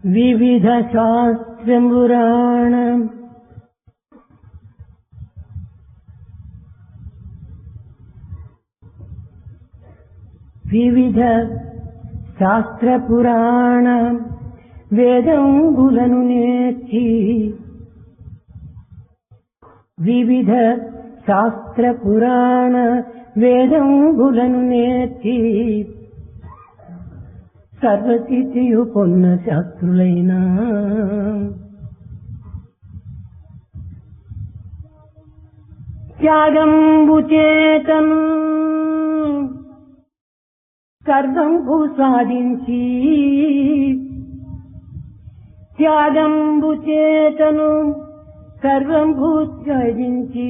వివిధ శాస్త్రపురాణం వివిధ శాస్త్రపురాణ వేదంబులను నేర్చి వివిధ శాస్త్రపురాణ వేదంబులను నేర్చి సర్వసిద్ధియు పొన్న శాస్త్రులైన త్యాగంబు చేతను సర్వంబు సాధించి త్యాగంబు చేతను సర్వంబు సాధించి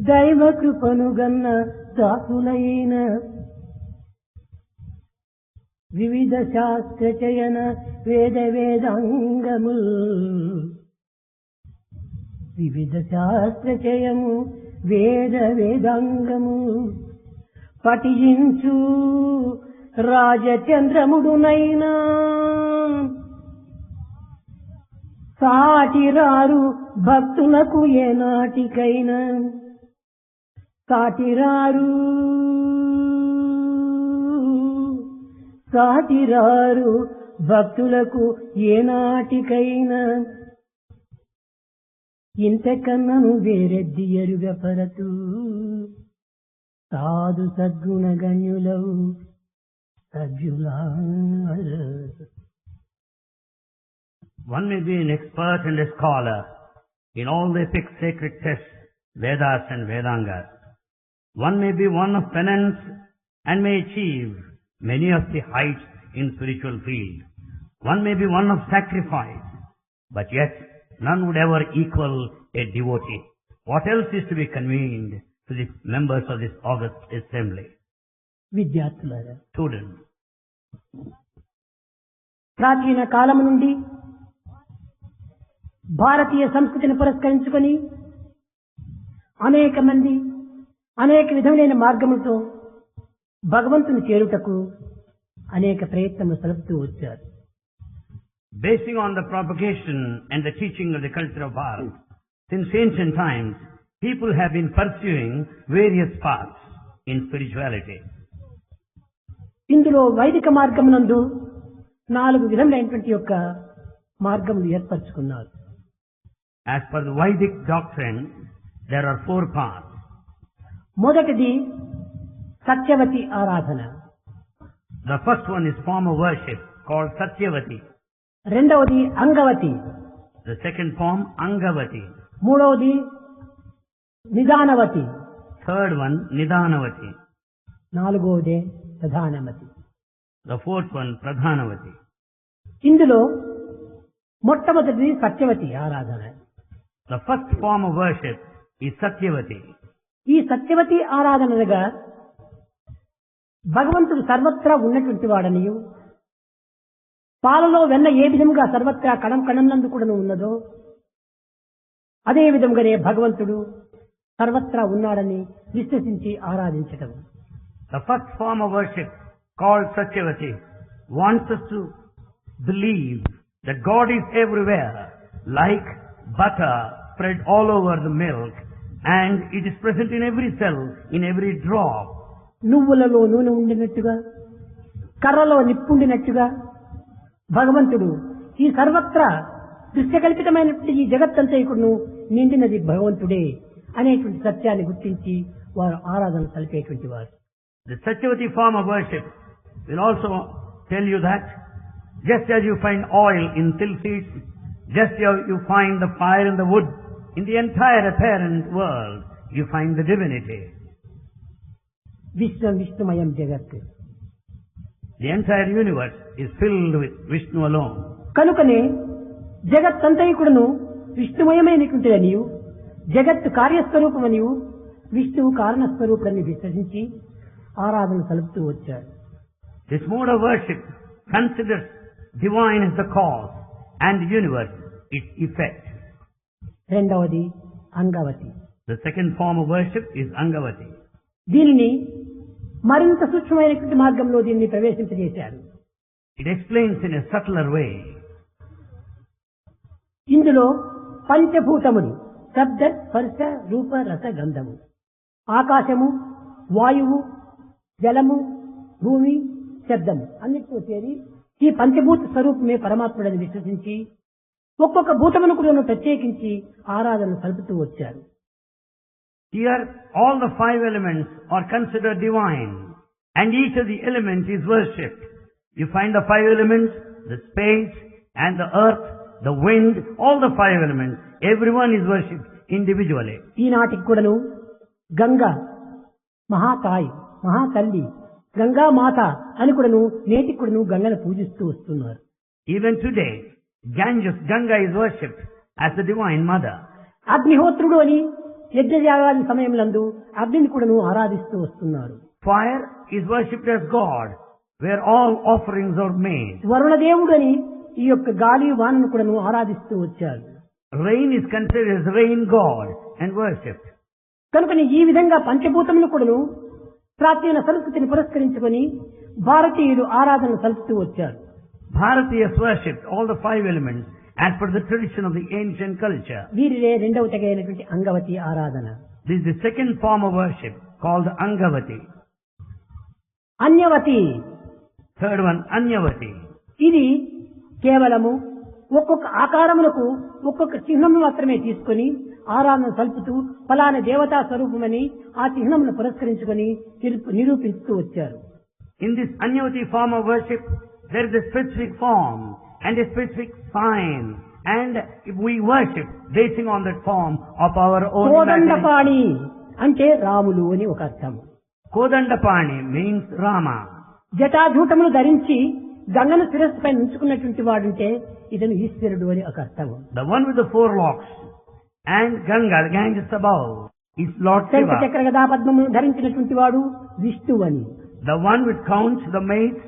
దైవ కృపను గన్న దాసులైన వివిధ శాస్త్రచయన వేదాంగము వివిధ శాస్త్రచయము వేదాంగము పఠించు రాజచంద్రముడునైనా సాటిరారు భక్తులకు ఏనాటికైనా సాటిరారు భక్తులకు ఏనాటికైనా ఇంతకన్నను వేరెద్ది ఎరుగపరతు సాధు సద్గుణగణ్యులవు సజ్జులార. One may be an expert and a scholar in all the epic sacred texts, Vedas and Vedangas. One may be one of penance and may achieve many of the heights in spiritual field. One may be one of sacrifice, but yet none would ever equal a devotee. What else is to be convened to the members of this august assembly? విద్యార్థులారా, Students, ప్రాచీన కాలము నుండి భారతీయ సంస్కృతిని పురస్కరించుకొని అనేక మంది అనేక విధములైన మార్గములతో భగవంతుని చేరుటకు అనేక ప్రయత్నములు సలుపుతూ వచ్చారు. basing on the propagation and the teaching of the culture of Bharat, since ancient times, people have been pursuing various paths in spirituality. ఇందులో వైదిక మార్గమునందు 4 విధములైనటువంటి యొక్క మార్గములు ఏర్పరచుకున్నారు. As per the Vedic doctrine, there are 4 paths. మొదటిది సత్యవతి ఆరాధన, The first one is form of worship called Satyavati. రెండవది Angavati, The second form, Angavati. మూడవది నిదానవతి, Third one, Nidanavati. నాలుగవది ప్రధానమతి. The fourth one, Pradhanavati. ఇందులో మొట్టమొదటిది సత్యవతి ఆరాధన. The first form of worship is Satyavati. ఈ సత్యవతి ఆరాధనగా భగవంతుడు సర్వత్రా ఉన్నటువంటి వాడనియు, పాలలో వెన్న ఏ విధముగా సర్వత్రా కణం కణంనందు కూడా ఉన్నదో అదే విధంగానే భగవంతుడు సర్వత్రా ఉన్నాడని విశ్వసించి ఆరాధించటం. The first form of worship called Satyavati wants us to believe that God is everywhere, like butter spread all over the milk, and it is present in every cell, in every drop. నువ్వులలో నూనె ఉండినట్టుగా, కర్రలో నిప్పుండినట్టుగా భగవంతుడు ఈ సర్వత్రా దృశ్యకల్పితమైనటువంటి ఈ జగత్తంతైకుడును నిండినది భగవంతుడే అనేటువంటి సత్యాన్ని గుర్తించి వారు ఆరాధన సలిపేటువంటి వారు. The Satyavati form of worship will also tell you that just as you find oil in till seeds, just as you find the fire in the wood, in the entire apparent world, you find the divinity. విశ్వం విష్ణుమయం జగత్. The entire universe is filled with Vishnu alone. కనుకనే జగత్తంతైకుడును విష్ణుమయమైనటువంటి అనియు, జగత్తు కార్యస్వరూపమనియు, విష్ణువు కారణస్వరూపాన్ని విశ్వసించి ఆరాధన సలుపుతూ వచ్చారు. This mode of worship considers divine as the cause and the universe its effect. రెండవది Angavati. The second form of worship is Angavati. దీనిని మరింత సూక్ష్మమైనటువంటి మార్గంలో దీన్ని ప్రవేశింపజేశారు. It explains in a subtler way. ఇందులో పంచభూతములు శబ్ద స్పర్శ రూప రస గంధము, ఆకాశము, వాయువు, జలము, భూమి, శబ్దము అన్నిటితో చేరి ఈ పంచభూత స్వరూపమే పరమాత్ముడని విశ్వసించి ఒక్కొక్క భూతమును కూడా ప్రత్యేకించి ఆరాధన సలుపుతూ వచ్చారు. Here all the five elements are considered divine and each of the elements is worshipped. You find the five elements, the space and the earth, the wind, all the five elements, everyone is worshipped individually. ఈనాటికి కూడాను గంగా మహాతాయి, మహాతల్లి, గంగా మాత అని కూడాను నేటికి కూడాను గంగను పూజిస్తూ వస్తున్నారు. Even today, Ganga is worshipped as the divine mother. అగ్నిహోత్రుడు అని యజ్ఞయాగాది సమయంలందు అగ్నిని కూడాను ఆరాధిస్తూ వస్తున్నారు. Fire is worshipped as God, where all offerings are made. వరుణదేవుడు అని ఈ యొక్క గాలి వానను కూడాను ఆరాధిస్తూ వచ్చారు. Rain is considered as rain god and worshipped. కనుకని ఈ విధంగా పంచభూతములు కూడాను ప్రాచీన సంస్కృతిని పురస్కరించుకొని భారతీయులు ఆరాధన సలుపుతూ వచ్చారు. Bharatiyas worshipped all the five elements as per the tradition of the ancient culture. వీరినే రెండవ తెగైనటువంటి అంగవతి ఆరాధన. This is the second form of worship called Angavati. అన్యవతి, Third one, Anyavati. ఇది కేవలము ఒక్కొక్క ఆకారములకు ఒక్కొక్క చిహ్నము మాత్రమే తీసుకొని ఆరాధన సల్పుతూ ఫలానా దేవతా స్వరూపమని ఆ చిహ్నమును పురస్కరించుకొని నిరూపిస్తూ వచ్చారు. In this Anyavati form of worship, there is a specific form and a specific sign, and we worship basing on that form of our own imagination. Kodandapani అంటే రాములు అని ఒక అర్థం. Kodandapani means Rama. జటాజూటములు ధరించి గంగను శిరస్సుపై ఉంచుకున్నటువంటి వాడుంటే ఇతను ఈశ్వరుడు అని ఒక అర్థం. The one with the four locks and Ganga, the Ganges above, is Lord Shiva. చక్ర గదా పద్మమును ధరించినటువంటి వాడు విష్ణువు అని. The one with counts, the mace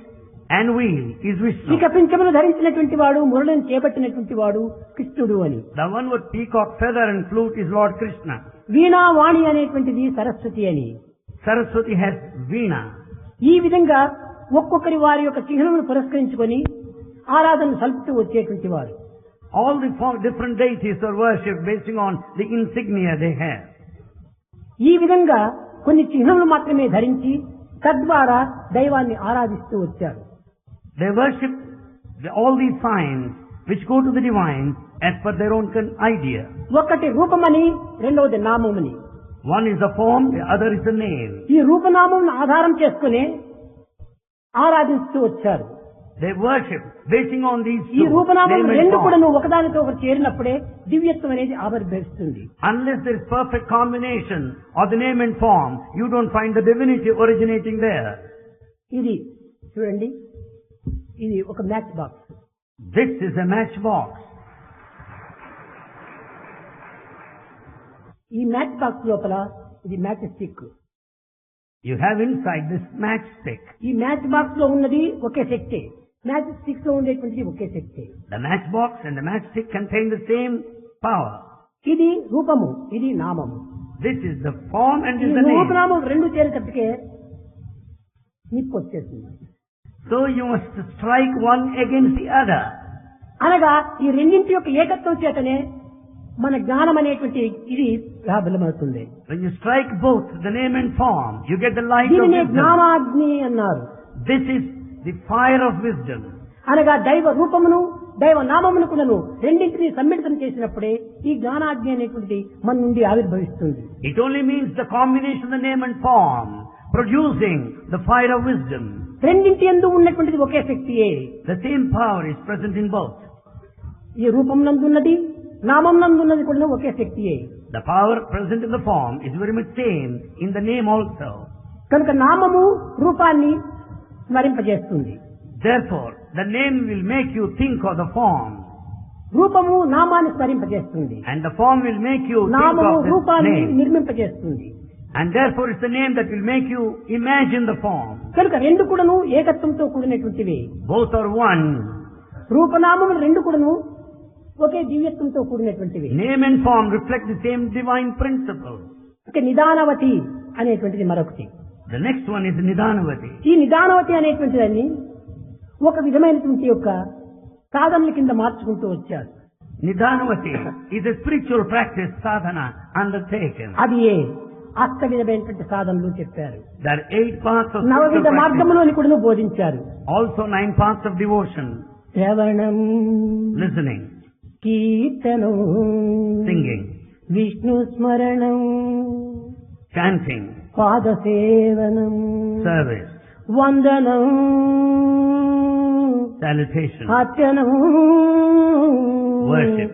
and wheel is Vishnu. శ్రీకపించమును ధరించినటువంటి వాడు, మురళిని చేపట్టినటువంటి వాడు కృష్ణుడు అని. The one with peacock feather and flute is Lord Krishna. వీణా వాణి అనేటువంటిది సరస్వతి అని. Saraswati has Veena. ఈ విధంగా ఒక్కొక్కరి వారి యొక్క చిహ్నమును పురస్కరించుకొని ఆరాధన సల్పుతూ వచ్చేటువంటి వారు. All the four different deities are worshipped basing on the insignia they have. ఈ విధంగా కొన్ని చిహ్నములు మాత్రమే ధరించి తద్వారా దైవాన్ని ఆరాధిస్తూ వచ్చారు. They worship all these signs which go to the divine as per their own idea. ఒకటి రూపమని, రెండవది నామమని. One is the form, the other is the name. ఈ రూపనామం ఆధారం చేసుకుని ఆరాధిస్తూ వచ్చారు. They worship basing on these ఈ two, రూపనామం name and రెండు form. కూడా ఒకదానితో ఒకటి చేరినప్పుడే దివ్యత్వం అనేది ఆవిర్భవిస్తుంది. Unless there is perfect combination of the name and form, you don't find the divinity originating there. ఇది చూడండి, ఇది ఒక match box. This is a matchbox. ఈ మ్యాచ్ బాక్స్ లోపల ఇది match stick. You have inside this matchstick. ఈ match box లో ఉన్నది ఒకే శక్తి, మ్యాచ్ స్టిక్ లో ఉండేటువంటిది ఒకే శక్తి. The matchbox and the matchstick contain the same power. ఇది రూపము, ఇది నామము. This is the form and ఈ this is the name. రూపనామం రెండు చేరేటప్పటికే నిప్పు వచ్చేస్తుంది. So you must strike one against the other. అనగా ఈ రెండింటి యొక్క ఏకత్వం చేతనే మన జ్ఞానం అనేటువంటి ఇది ప్రాబలమవుతుంది. When you strike both the name and form, you get the light of దీనినే wisdom. జ్ఞానాగ్ని అన్నారు. This is the fire of wisdom. అనగా దైవ రూపమును దైవ నామమును కూడాను రెండింటిని సమ్మిళితం చేసినప్పుడే ఈ జ్ఞానాగ్ని అనేటువంటిది మన నుండి ఆవిర్భవిస్తుంది. It only means the combination of the name and form, producing the fire of wisdom. రెండింటి యందు ఉన్నటువంటిది ఒకే శక్తియే. The same power is present in both. ఈ రూపం నందున్నది, నామం నందున్నది కూడా ఒకే శక్తియే. The power present in the form is very much same in the name also. కనుక నామము రూపాన్ని స్మరింపజేస్తుంది. Therefore, the name will make you think of the form. రూపము నామాన్ని స్మరింపజేస్తుంది. And the form will make you think నామము of the రూపాన్ని name. నిర్మింపజేస్తుంది. And therefore it's the name that will make you imagine the form. కనుక రెండు కూడాను ఏకత్వంతో కూడినటువంటివి. Both are one. రూపనామములు రెండు కూడాను ఒకే దివ్యత్వంతో కూడినటువంటివి. Name and form reflect the same divine principle. ఇక నిదానవతి అనేటువంటిది మరొకటి. The next one is Nidanavati. ఈ నిదానవతి అనేటువంటిదని ఒక విధమైనటువంటి యొక్క సాధనల కింద మార్చుకుంటూ వచ్చారు. Nidhanavati is a spiritual practice sadhana undertaken. అది అష్టవిధమైనటువంటి సాధనలు చెప్పారు. There are 8 paths of నవవిధ spiritual practice. మార్గములను కూడా బోధించారు. Also 9 paths of devotion. శ్రవణం, Listening, కీర్తనం, singing, విష్ణు స్మరణం, chanting, పాదసేవనం, service, వందనం, salutation, అర్చనం, worship,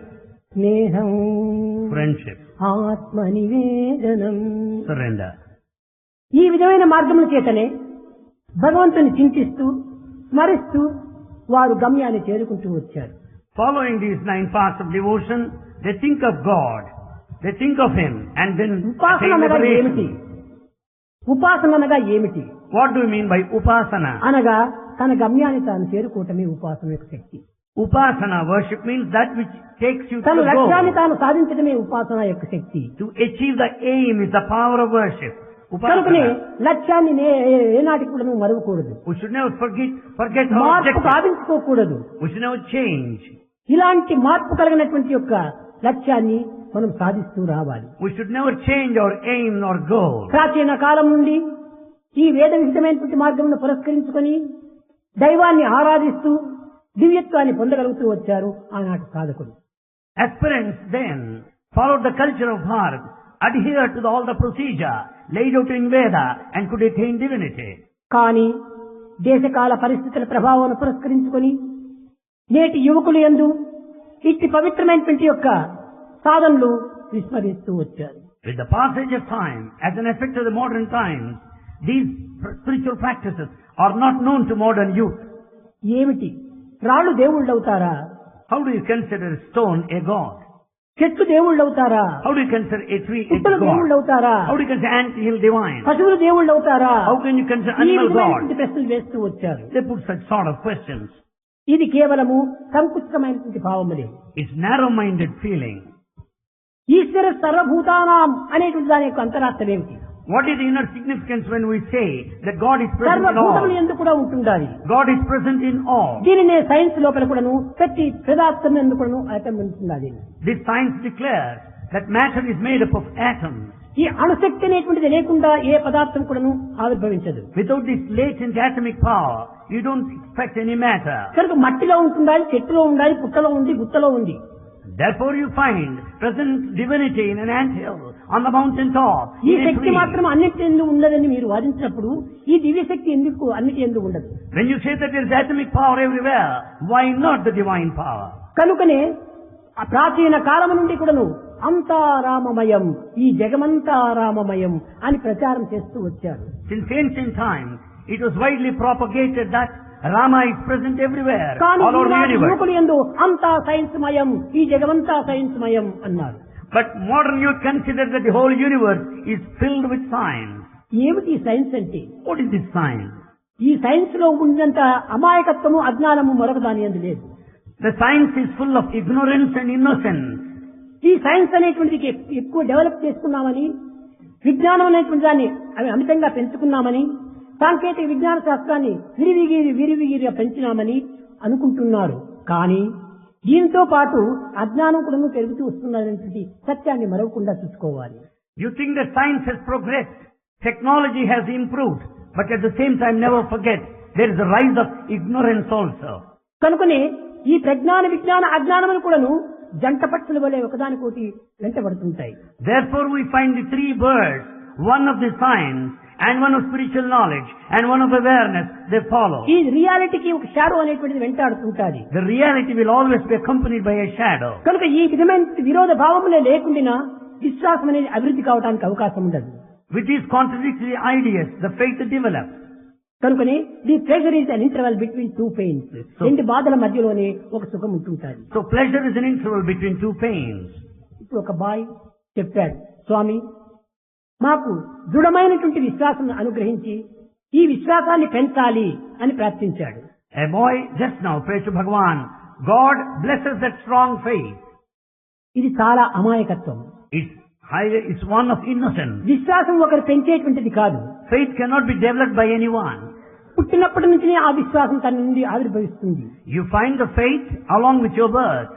స్నేహం, friendship, ఆత్మనివేదనం. surrender. ఈ విధమైన మార్గముల చేతనే భగవంతుని చింతిస్తూ స్మరిస్తూ వారు గమ్యాన్ని చేరుకుంటూ వచ్చారు. Following these 9 paths of devotion, they think of God, they think of Him, and then ఉపాసన attain అనగా ఏమిటి? liberation. ఉపాసన అనగా ఏమిటి? What do you mean by upasana? అనగా తన గమ్యాన్ని తాను చేరుకోవటమే ఉపాసన యొక్క శక్తి. Upasana worship means that which takes you to తన the లక్ష్యాన్ని goal. తాను సాధించడమే ఉపాసన యొక్క శక్తి. To achieve the aim is the power of worship. కనుకనే Upasana. లక్ష్యాన్ని ఏనాటికి కూడా నువ్వు మరవకూడదు. We should never forget our మార్పు objective. సాధించుకోకూడదు. We should never change. ఇలాంటి మార్పు కలిగినటువంటి యొక్క లక్ష్యాన్ని మనం సాధిస్తూ రావాలి. We should never change our aim or goal. ప్రాచీన కాలం నుండి ఈ వేద విహితమైనటువంటి మార్గమును పురస్కరించుకొని దైవాన్ని ఆరాధిస్తూ దివ్యత్వాన్ని పొందగలుగుతూ వచ్చారు ఆనాటి సాధకులు. Aspirants then followed the culture of heart, adhered to all the procedure laid out in Veda, and could attain divinity. కానీ దేశకాల పరిస్థితుల ప్రభావాన్ని పురస్కరించుకొని నేటి యువకులు యందు ఇట్టి పవిత్రమైనటువంటి యొక్క సాధనలు విస్మరిస్తూ వచ్చారు. With the passage of time, as an effect of the modern times, these spiritual practices are not known to modern youth. ఏమిటి? రాళ్ళు దేవుళ్ళు అవుతారా? How do you consider stone a god? చెట్లు దేవుళ్ళు అవుతారా? How do you consider a tree a పుట్టలు దేవుళ్ళు god? అవుతారా? How do you consider anthill divine? పశువులు దేవుళ్ళు అవుతారా? How can you consider ఈ animal విధమైనటువంటి god? ప్రశ్నలు వేస్తూ వచ్చారు. They put such sort of questions. ఇది కేవలము సంకుచితమైనటువంటి భావములే. It's narrow-minded feeling. ఈశ్వర సర్వభూతానాం అనేటువంటి దాని యొక్క అంతరార్థం ఏమిటి? What is the inner significance when we say that God is present in సర్వభూతములు all? ఎందుకు కూడా ఉంటుండాలి. God is present in all. దీనినే సైన్స్ లోపల కూడాను ప్రతి పదార్థం ఎందుకు కూడాను ఐటమ్ ఉంటుండాలి. This science declares that matter is made up of atoms. ఈ అణుశక్తి అనేటువంటిది లేకుండా ఏ పదార్థం కూడాను ఆవిర్భవించదు. Without this latent atomic power, you don't expect any matter. కనుక మట్టిలో ఉంటుండాలి, చెట్టులో ఉండాలి, పుట్టలో ఉంది, గుత్తలో ఉంది. Therefore you find present divinity in an anthill, on the mountain top, ఈ in a శక్తి tree. మాత్రం అన్నిటి ఎందుకు ఉండదని మీరు వాదించినప్పుడు ఈ దివ్య శక్తి ఎందుకు అన్నిటి ఎందుకు ఉండదు? When you say that there is atomic power everywhere, why not the divine power? కనుకనే ఆ ప్రాచీన కాలం నుండి కూడాను అంతా రామమయం, ఈ జగమంతా రామమయం అని ప్రచారం చేస్తూ వచ్చారు. Since ancient times, it was widely propagated that Rama is present everywhere, కానీ all over the ఈనాటి universe. యువకులు యందు అంతా సైన్స్ మయం, ఈ జగమంతా సైన్స్ మయం అన్నారు. But modern youth consider that the whole universe is filled with science. ఏమిటి సైన్స్ అంటే? What is this science? ఈ సైన్స్ లో ఉన్నంత అమాయకత్వము అజ్ఞానము మరొక దాని యందు లేదు. The science is full of ignorance and innocence. ఈ సైన్స్ అనేటువంటిది ఎక్కువ డెవలప్ చేసుకున్నామని, విజ్ఞానం అనేటువంటి దాన్ని అమితంగా పెంచుకున్నామని, సాంకేతిక విజ్ఞాన శాస్త్రాన్ని విరివిగిరిగా పెంచినామని అనుకుంటున్నారు. కానీ దీంతో పాటు అజ్ఞానం కూడా పెరుగుతూ వస్తున్నటువంటి సత్యాన్ని మరవకుండా చూసుకోవాలి. You think that science has progressed, technology has improved, but at the same time never forget there is a rise of ignorance also. కనుకనే ఈ ప్రజ్ఞాన విజ్ఞాన అజ్ఞానములు కూడాను జంట పక్షుల వలె ఒకదానికోటి వెంటబడుతుంటాయి. Therefore we find the 3 birds, one of the science and one of spiritual knowledge and one of awareness, they follow. ఈ రియాలిటీకి ఒక షాడో అనేటువంటిది వెంటాడుతుంటాది. The reality will always be accompanied by a shadow. కనుక ఈ విధమైన విరోధ భావములే లేకుండా విశ్వాసం అనేది అభివృద్ధి కావడానికి అవకాశం ఉండదు. With these contradictory ideas, the faith develops. కనుకనే the pressure is an interval between 2 pains. రెండు బాధల మధ్యలోనే ఒక సుఖం ఉంటుంటుంది. So pleasure is an interval between 2 pains. ఇప్పుడు ఒక బాయ్ చెప్పాడు, స్వామి మాకు దృఢమైనటువంటి విశ్వాసం అనుగ్రహించి ఈ విశ్వాసాన్ని పెంచాలి అని ప్రార్థించాడు. A boy just now prayed to Bhagavan, God blesses that strong faith. ఇది చాలా అమాయకత్వం. It's one of innocence. విశ్వాసం ఒకరు పెంచేటువంటిది కాదు. Faith cannot be developed by anyone. పుట్టినప్పటి నుంచి ఆ విశ్వాసం తన నుండి ఆవిర్భవిస్తుంది. You find the faith along with your birth.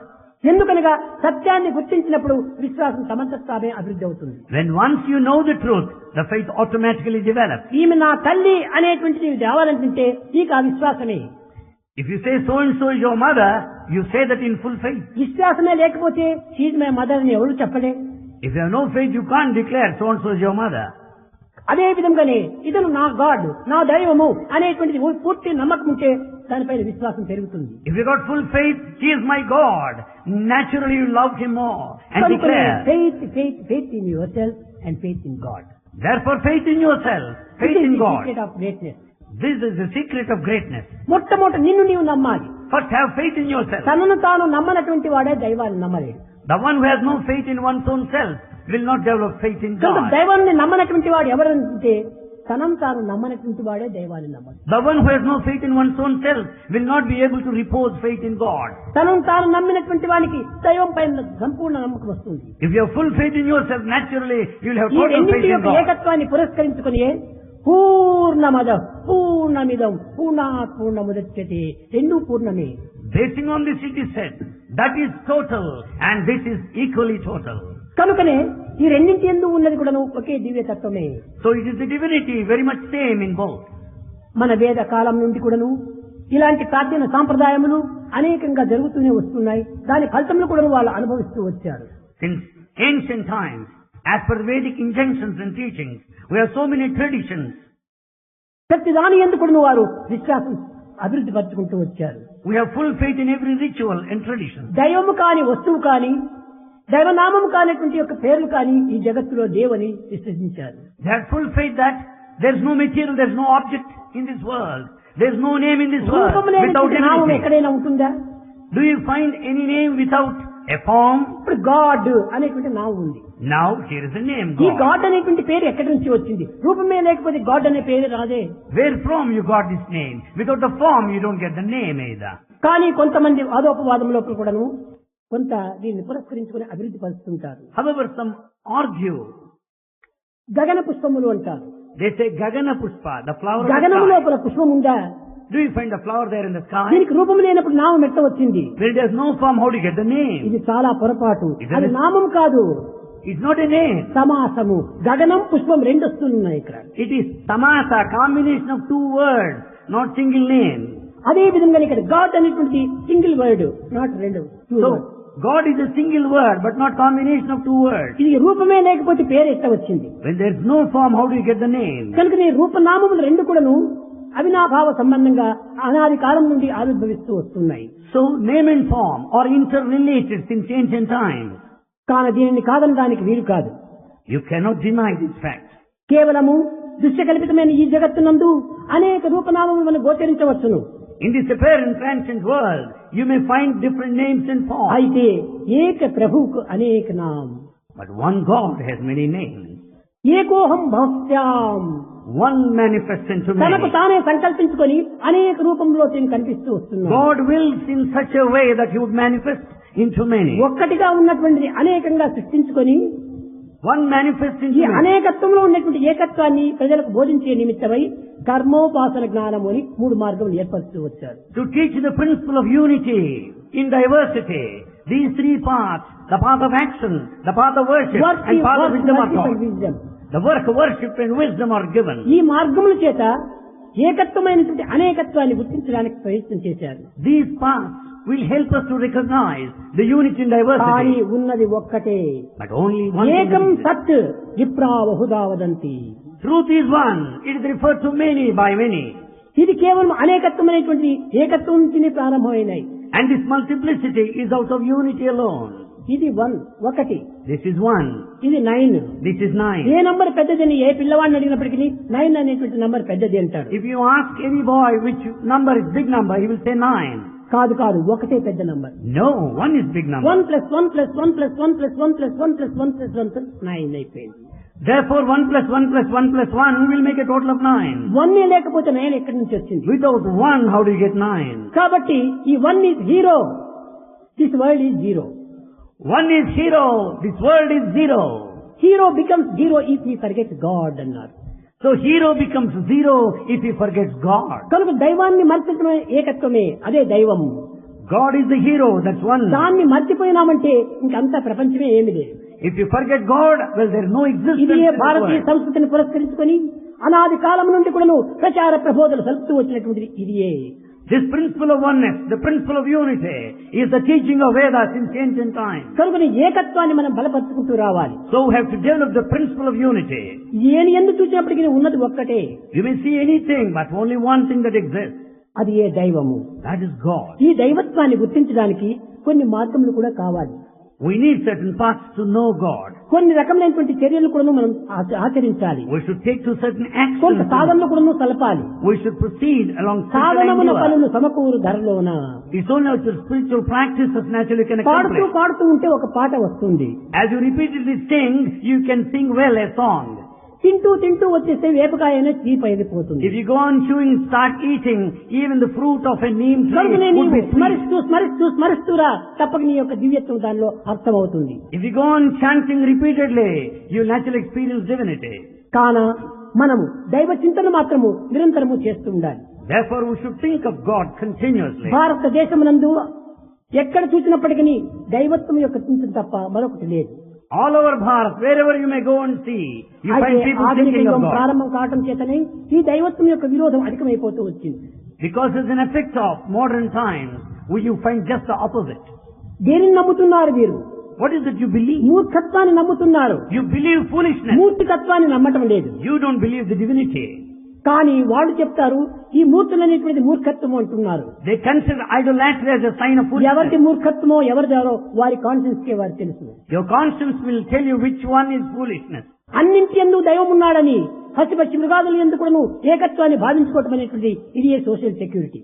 ఎందుకనగా సత్యాన్ని గుర్తించినప్పుడు విశ్వాసం తమంతట తామే అభివృద్ధి అవుతుంది. When once you know the truth, the faith automatically develops. ఈమె నా తల్లి అనేటువంటిది రావాలంటే నీకు ఆ విశ్వాసమే. If you say so and so is your mother, you say that in full faith. విశ్వాసమే లేకపోతే షీజ్ మై మదర్ అని ఎవరు చెప్పలే. If you have no faith, you can't declare so and so is your mother. అదే విధంగానే ఇతను నా God, నా దైవము అనేటువంటిది పూర్తి నమ్మకం ఉంటే దానిపైన విశ్వాసం పెరుగుతుంది. If you got full faith, he is my God. Naturally you love him more and declare. Faith in yourself and faith in God. Therefore faith in yourself, faith in God. This is the secret of greatness. This is the secret of greatness. మొట్టమొదట నిన్ను నీవు నమ్మాలి. First have faith in yourself. తనను తాను నమ్మనటువంటి వాడే దైవాన్ని నమ్మలేడు. The one who has no faith in one's own self will not develop faith in God. దైవాన్ని నమ్మనటువంటి వాడు ఎవరంటే తనను తాను నమ్మనటువంటి వాడే దైవాన్ని నమ్మడు. The one who has no faith in one's own self will not be able to repose faith in God. తనను తాను నమ్మినటువంటి వానికి దైవం పైన సంపూర్ణ నమ్మకం వస్తుంది. If you have full faith in yourself, naturally you will have ఈ total faith రెండింటి in యొక్క God. ఏకత్వాన్ని పురస్కరించుకుని పూర్ణమద పూర్ణమిదం పూర్ణాత్ పూర్ణముదచ్యతే రెండు పూర్ణమే. Basing on this it is said, that is total and this is equally total. కనుకనే ఈ రెండింటి యందు ఉన్నది కూడా ఒకే దివ్యతత్వమే. So it is the divinity very much same in both. మన వేద కాలం నుండి కూడాను ఇలాంటి ప్రాచీన సాంప్రదాయములు అనేకంగా జరుగుతూనే వస్తున్నాయి. దాని ఫలితములు కూడా వాళ్ళు అనుభవిస్తూ వచ్చారు. Since ancient times, as per the Vedic injunctions and teachings, we have so many traditions. ప్రతి దాని యందు కూడా వారు విశ్వాసం అభివృద్ధి పరుచుకుంటూ వచ్చారు. We have full faith in every ritual and tradition. దైవము కాని వస్తువు కాని దైవనామము కానిటువంటి యొక్క పేర్లు కాని ఈ జగత్తులో లేవని విశ్వసించారు. They had full faith that there is no material, there is no object in this world. There is no name in this world without నామం anything. ఎక్కడైనా ఉంటుందా? Do you find any name without a form? ఇప్పుడు God అనేటువంటి నామం ఉంది. Now here is a name, ఈ God. God అనేటువంటి పేరు ఎక్కడి నుంచి వచ్చింది? రూపమే లేకపోతే గాడ్ అనే పేరు రాదే. Where from you got this name? Without the form you don't get the name either. కానీ కొంతమంది వాదోపవాదం లోపల కూడాను కొంత దీన్ని పురస్కరించుకుని అభివృద్ధి పరుస్తుంటారు. However, some argue. గగన పుష్పములు అంటారు. They say Gagana Pushpa, the flower of the గగనము sky. లోపల పుష్పం ఉందా? Do you find the flower there in the sky? దీనికి రూపం లేనప్పుడు నామం ఎట్ట వచ్చింది? When there is no form, how do you get the name? ఇది చాలా పొరపాటు. Isn't అది it? నామం కాదు, It's not a name. సమాసము. గగనం పుష్పం రెండు వస్తున్నాయి ఇక్కడ. It is tamasa, combination of two words, not single name. అదే విధంగా ఇక్కడ గాడ్ అనేటువంటి సింగిల్ వర్డ్, నాట్ రెండు. So, God is a single word, but not combination of two words. ఇది రూపమే లేకపోతే పేరు ఎట్ట వచ్చింది? When there is no form, how do you get the name? కనుక నీ రూపనామములు రెండు కూడాను అవినాభావ సంబంధంగా అనాది కాలం నుండి ఆవిర్భవిస్తూ వస్తున్నాయి. So, name and form are interrelated since ancient times. కానీ దీనిని కాదనడానికి వీలు కాదు. You cannot deny this fact. కేవలము దృశ్యకల్పితమైన ఈ జగత్తునందు అనేక రూపనామములు మనం గోచరించవచ్చును. In this apparent transient world, you may find different names and forms. అయితే ఏక ప్రభువుకు అనేక నామ. But one God has many names. ఏకోహం భక్త్యాం. One manifests into తనకు many. తానే సంకల్పించుకొని అనేక రూపంలో దీన్ని కనిపిస్తూ వస్తున్నాడు. God wills in such a way that He would manifest into many. ఒక్కటిగా ఉన్నటువంటిది అనేకంగా సృష్టించుకొని One manifests ఈ into many. అనేకత్వంలో ఉన్నటువంటి ఏకత్వాన్ని ప్రజలకు బోధించే నిమిత్తమై కర్మోపాసన జ్ఞానము అని మూడు మార్గములు ఏర్పరుస్తూ వచ్చారు. To teach the principle of unity in diversity. These three paths, the path of action, the path of worship, and path of wisdom are taught. The work of worship and wisdom are given. ఈ మార్గముల చేత ఏకత్వమైనటువంటి అనేకత్వాన్ని గుర్తించడానికి ప్రయత్నం చేశారు. These paths will help us to recognize the unity in కానీ diversity. ఉన్నది ఒక్కటే. But only one ఏకం thing is సత్ విప్రా Bahuda వదంతి. truth is one. It is referred to many by many. ఇది కేవలం అనేకత్వమైనటువంటి ఏకత్వం నుంచి ప్రారంభమైనాయి. And this multiplicity is out of unity alone. ఇది ఒకటి. This is one. ఇది 9. This is 9. ఏ నంబర్ పెద్దదని ఏ పిల్లవాడిని అడిగినప్పటికీ 9 అనేటువంటి నంబర్ పెద్దది అంటాడు. If you ask any boy which number is big number, he will say 9. కాదు ఒకటే పెద్ద number. No, 1 is big number. 1 + 1 + 1 + 1 + 1 + 1 + 1 + 1 + 9 అయిపోయింది. Therefore, 1 + 1 + 1 + 1 will make a total of 9. 1 లేకపోతే 9 ఎక్కడి నుంచి వచ్చింది? Without 1, how do you get 9? కాబట్టి ఈ 1 is 0. This world is 0. 1 is 0. This world is 0. Hero becomes 0 if he forgets God అన్నారు. So hero becomes zero if he forgets God. కనుక దైవాన్ని మర్చిపోవడమే ఏకత్వమే, అదే దైవము. God is the hero, that's one. దాన్ని మర్చిపోయినామంటే ఇంకంతా ప్రపంచమే ఏమి లేదు. If you forget God, well, there is no existence ఇది in this భారతీయ world. సంస్కృతిని పురస్కరించుకొని అనాది కాలం నుండి కూడాను ప్రచార ప్రబోధలు సలుపుతూ వచ్చినటువంటిది ఇదియే. This principle of oneness, the principle of unity, is the teaching of Vedas since ancient times. కనుక ఏకత్వాన్ని మనం బలపరుచుకుంటూ రావాలి. So we have to develop the principle of unity. ఏని ఎందుకు చూసినప్పటికీ ఉన్నది ఒక్కటే. You may see anything, but only one thing that exists. అది ఏ దైవము. That is God. ఈ దైవత్వాన్ని గుర్తించడానికి కొన్ని మార్గములు కూడా కావాలి. We need certain paths to know God. కొన్ని రకమైనటువంటి చర్యలు కూడా మనం ఆచరించాలి. We should take to certain కొంత actions. సాధనలు కూడా సలపాలి. We should proceed along certain సాధనమున endeavor. పనులు సమకూరు ధరలోన. It's only with the spiritual practices naturally can పాడుతూ accomplish. పాడుతూ ఉంటే ఒక పాట వస్తుంది. As you repeatedly sing, you can sing well a song. తింటూ తింటూ వచ్చేస్తే వేపకాయ అనేది చీప్ అయిపోతుంది. If you go on chewing, start eating, even the fruit of a neem tree కనుకనే would నీవు be sweet. స్మరిస్తూ స్మరిస్తూ స్మరిస్తూరా తప్పక నీ యొక్క దివ్యత్వం దానిలో అర్థమవుతుంది. If you go on chanting repeatedly, you naturally experience divinity. కాన మనము దైవ చింతన మాత్రము నిరంతరము చేస్తూ ఉండాలి. Therefore, we should think of God continuously. భారతదేశమునందు ఎక్కడ చూసినప్పటికీ దైవత్వం యొక్క చింతన తప్ప మరొకటి లేదు. All over Bharat, wherever you may go and see, you find అయితే people ఆధునిక thinking of యుగం God. ప్రారంభం కావటం చేతనే ఈ దైవత్వం యొక్క విరోధం అధికమైపోతూ వచ్చింది. Because as an effect of modern times, you find just the opposite. దేనిని నమ్ముతున్నారు మీరు? What is it you believe? మూర్ఖత్వాన్ని నమ్ముతున్నారు. You believe foolishness. మూర్తికత్వాన్ని నమ్మటం లేదు. You don't believe the divinity. కానీ వాళ్ళు చెప్తారు ఈ మూర్తులనేటువంటిది మూర్ఖత్వం అంటున్నారు. They consider idolatry as a sign of ఎవరికి foolishness. మూర్ఖత్వమో ఎవరిదారో వారి కాన్షియన్స్ కే వారు తెలుసు. Your conscience will tell you which one is foolishness. అన్నింటి యందు దైవం ఉన్నాడని పశుపక్షి మృగాదుల యందు కూడాను ఏకత్వాన్ని భావించుకోవటం అనేటువంటిది ఇది social security.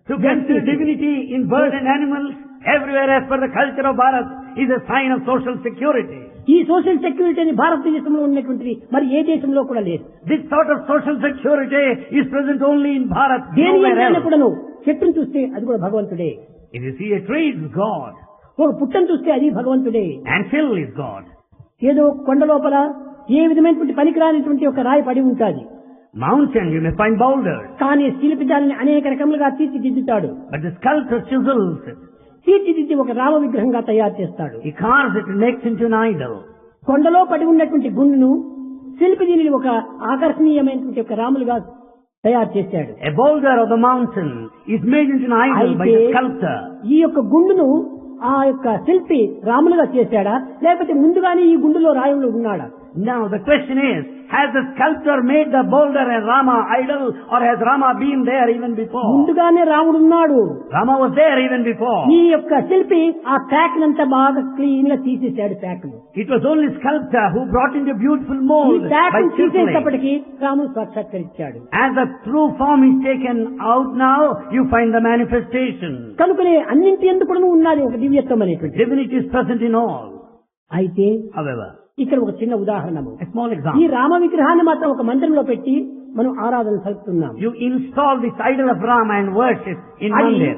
To consider divinity in birds and animals everywhere as per the culture of Bharat is a sign of social security. ఈ సోషల్ సెక్యూరిటీని భారతదేశంలో ఉన్నటువంటిది మరి ఏ దేశంలో కూడా లేదు. This sort of social security is present only in Bharat, దేని nowhere ఎంతైనా else. కూడాను చెట్టును చూస్తే అది కూడా భగవంతుడే. If you see a tree, it's God. ఒక పుట్టను చూస్తే అది భగవంతుడే. And hill is God. ఏదో కొండ లోపల ఏ విధమైనటువంటి పనికిరానిటువంటి ఒక రాయి పడి ఉంటుంది. Mountain, you may find boulders. కానీ శిల్పి దానిని అనేక రకములుగా తీర్చిదిద్దుతాడు. But the sculptor chisels it. తీర్చిదిద్ది ఒక రామ విగ్రహంగా తయారు చేస్తాడు. He carves it and makes into an idol. కొండలో పడి ఉన్నటువంటి గుండును శిల్పి దీనిని ఒక ఆకర్షణీయమైనటువంటి ఒక రాములుగా తయారు చేశాడు. A boulder of the mountain is made into an idol by the sculptor. ఈ యొక్క గుండును ఆ యొక్క శిల్పి రాములుగా చేశాడా లేకపోతే ముందుగానే ఈ గుండులో రాయులు ఉన్నాడా? Now the question is, has the sculptor made the boulder a Rama idol, or has Rama been there even before? ముందుగానే రాముడు ఉన్నాడు. Rama was there even before. ఈ యొక్క శిల్పి ఆ ప్యాక్ నంతా బాగా క్లీన్ గా తీసేశాడు. Pack It was only sculptor who brought into beautiful ఈ mold ప్యాక్ by chiseling. తీసేటప్పటికి రాముడు సాక్షాత్కరించాడు. As the true form is taken out now, you find the manifestation. కనుకనే అన్నింటి ఎందుకు కూడా ఉన్నది ఒక దివ్యత్వం అనేటువంటి. Divinity is present in all. అయితే However, ఇక్కడ ఒక చిన్న ఉదాహరణము. a small ఈ example. రామ విగ్రహాన్ని మాత్రం ఒక మందిరంలో పెట్టి మనం ఆరాధన సలుపుతున్నాం. You install this idol of Rama and worship in అది Mandir.